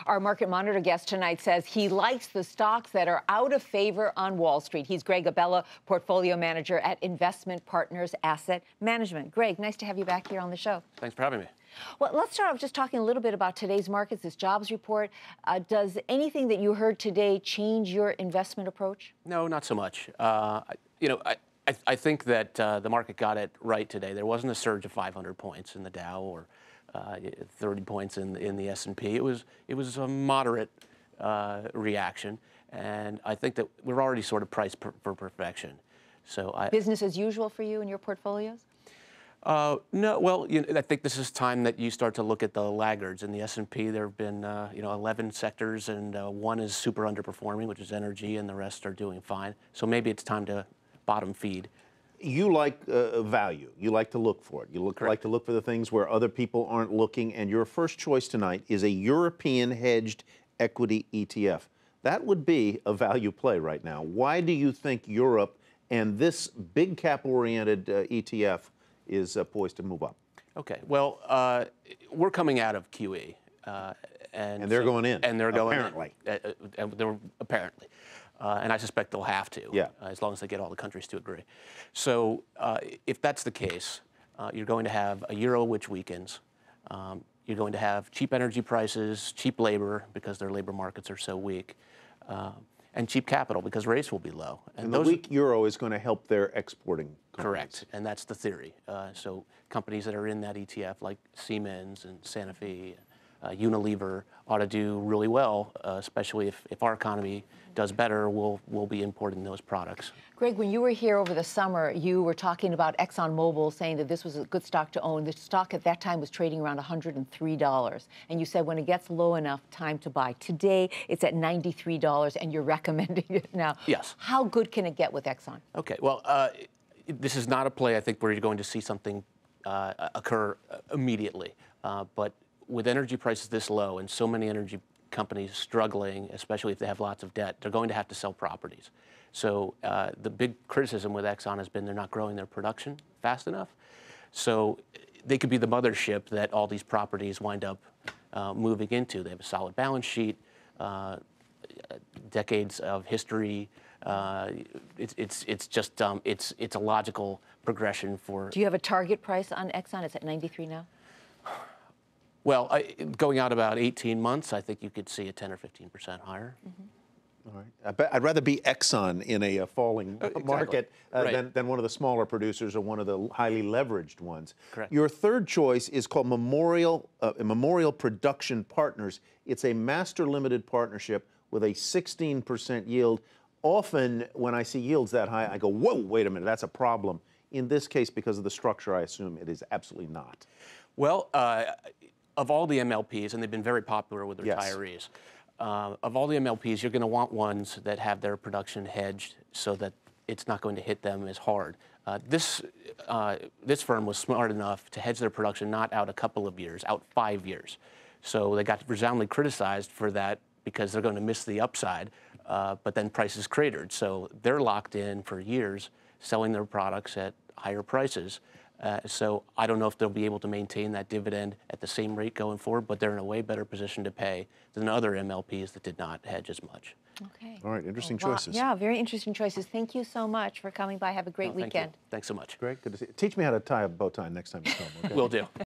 Our Market Monitor guest tonight says he likes the stocks that are out of favor on Wall Street. He's Greg Abella, portfolio manager at Investment Partners Asset Management. Greg, nice to have you back here on the show. Thanks for having me. Well, let's start off just talking a little bit about today's markets, this jobs report. Does anything that you heard today change your investment approach? No, not so much. I think that the market got it right today. There wasn't a surge of 500 points in the Dow or 30 points in the S&P. It was a moderate reaction, and I think that we're already sort of priced for perfection. So business as usual for you and your portfolios? No, well, I think this is time that you start to look at the laggards. In the S&P, there have been 11 sectors, and one is super underperforming, which is energy, and the rest are doing fine. So maybe it's time to bottom feed. You like value. You like to look for it. You like to look for the things where other people aren't looking. And your first choice tonight is a European hedged equity ETF. That would be a value play right now. Why do you think Europe and this big cap-oriented ETF is poised to move up? Okay. Well, we're coming out of QE. And they're going in. And they're going apparently. Apparently. And I suspect they'll have to, as long as they get all the countries to agree. So if that's the case, you're going to have a euro which weakens. You're going to have cheap energy prices, cheap labor because their labor markets are so weak, and cheap capital because rates will be low. And the weak euro is going to help their exporting companies. Correct, and that's the theory. So companies that are in that ETF, like Siemens and Sanofi, Unilever, ought to do really well, especially if our economy does better, we'll be importing those products. Greg, when you were here over the summer, you were talking about ExxonMobil, saying that this was a good stock to own. The stock at that time was trading around $103. And you said when it gets low enough, time to buy. Today, it's at $93, and you're recommending it now. Yes. How good can it get with Exxon? Okay, well, this is not a play, I think, where you're going to see something occur immediately. But with energy prices this low and so many energy companies struggling, especially if they have lots of debt, they're going to have to sell properties. So the big criticism with Exxon has been they're not growing their production fast enough. So they could be the mothership that all these properties wind up moving into. They have a solid balance sheet, decades of history. It's just it's a logical progression for. Do you have a target price on Exxon? It's at 93 now. Well, going out about 18 months, I think you could see a 10 or 15% higher. Mm-hmm. All right. I'd rather be Exxon in a falling market than one of the smaller producers or one of the highly leveraged ones. Correct. Your third choice is called Memorial Production Partners. It's a master limited partnership with a 16% yield. Often, when I see yields that high, I go, whoa, wait a minute, that's a problem. In this case, because of the structure, I assume it is absolutely not. Well, of all the MLPs, and they've been very popular with retirees, of all the MLPs, you're going to want ones that have their production hedged so that it's not going to hit them as hard. This firm was smart enough to hedge their production not out a couple of years, out 5 years. So they got resoundingly criticized for that because they're going to miss the upside, but then prices cratered. So they're locked in for years, selling their products at higher prices. So I don't know if they'll be able to maintain that dividend at the same rate going forward, but they're in a way better position to pay than other MLPs that did not hedge as much. Okay. All right, interesting choices. Yeah, very interesting choices. Thank you so much for coming by. Have a great weekend. Thanks so much. Great, good to see you. Teach me how to tie a bow tie next time you come. Okay? Will do.